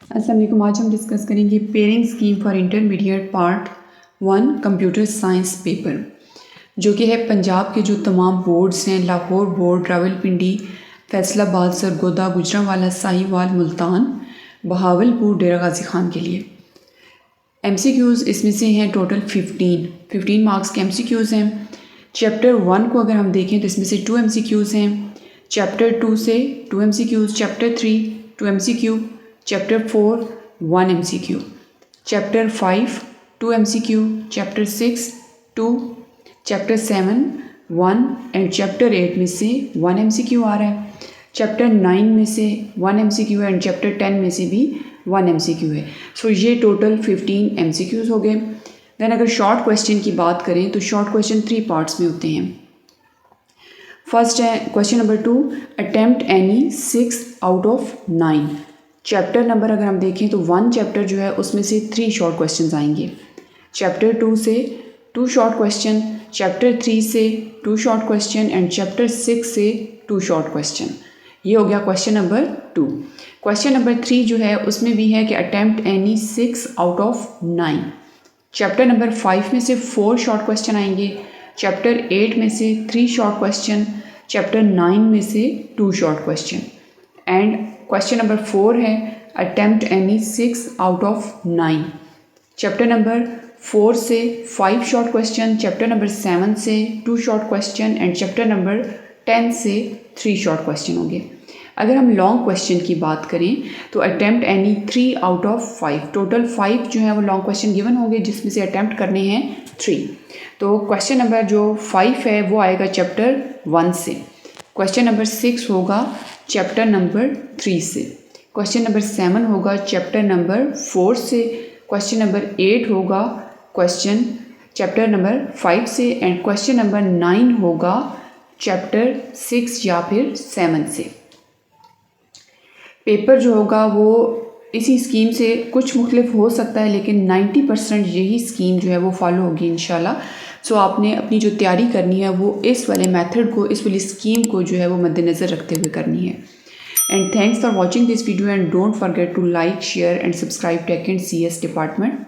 अस्सलाम वालेकुम। आज हम डिस्कस करेंगे pairing scheme for intermediate part 1 computer science paper, जो कि है पंजाब के जो तमाम बोर्ड्स हैं, लाहौर बोर्ड, रावलपिंडी, फैसलाबाद, सरगोदा, गुजरांवाला, साहिवाल, मुल्तान, बहावलपुर, डेरा गाजी खान के लिए। MCQs इसमें से हैं टोटल 15 मार्क्स के MCQs हैं। चैप्टर 1 को अगर हम देखें तो इसमें से 2 MCQs हैं। चैप्टर 2 से 2 MCQs, chapter 3 2 MCQ, chapter 4 1 MCQ, chapter 5 2 MCQ, chapter 6 2, chapter 7 1 and chapter 8 में से 1 MCQ आ रहा है। चैप्टर 9 में से 1 MCQ है एंड चैप्टर 10 में से भी 1 MCQ है। सो ये टोटल 15 MCQs हो गए। देन अगर शॉर्ट क्वेश्चन की बात करें तो शॉर्ट क्वेश्चन 3 पार्ट्स में होते हैं। फर्स्ट है question number 2, attempt any 6 out of 9। Chapter number अगर हम देखें तो 1 चैप्टर जो है उसमें से 3 शॉर्ट क्वेश्चन आएंगे। चैप्टर 2 से 2 शॉर्ट क्वेश्चन, चैप्टर 3 से 2 शॉर्ट क्वेश्चन एंड चैप्टर 6 से 2 शॉर्ट क्वेश्चन। ये हो गया क्वेश्चन नंबर 2। क्वेश्चन नंबर 3 जो है उसमें भी है कि attempt any 6 out of 9। Chapter number 5 में से 4 शॉर्ट क्वेश्चन आएंगे, चैप्टर 8 में से 3 शॉर्ट क्वेश्चन, चैप्टर 9 में से 2 short question and question number 4 है attempt any 6 out of 9। Chapter number 4 से 5 शॉर्ट क्वेश्चन, चैप्टर नंबर 7 से 2 short question and chapter number 10 से 3 शॉर्ट क्वेश्चन होंगे। अगर हम लॉन्ग क्वेश्चन की बात करें तो attempt any 3 out of 5। Total 5 जो है वो लॉन्ग क्वेश्चन गिवन होंगे जिसमें से अटेम्प्ट करने हैं 3। तो क्वेश्चन नंबर जो 5 है वो आएगा चैप्टर 1 से। क्वेश्चन नंबर 6 होगा चैप्टर नंबर 3 से। क्वेश्चन नंबर 7 होगा चैप्टर नंबर 4 से। क्वेश्चन नंबर 8 होगा क्वेश्चन चैप्टर नंबर 5 से एंड क्वेश्चन नंबर 9 होगा चैप्टर 6 या फिर 7 से। पेपर जो होगा वो इसी स्कीम से कुछ मुख्तलिफ हो सकता है, लेकिन 90% यही स्कीम जो है वो फॉलो होगी इंशाल्लाह। सो आपने अपनी जो तैयारी करनी है वो इस वाले मेथड को, इस वाली स्कीम को जो है वो मद्देनज़र रखते हुए करनी है। And thanks for watching this video and don't forget to like, share and subscribe tech and CS department.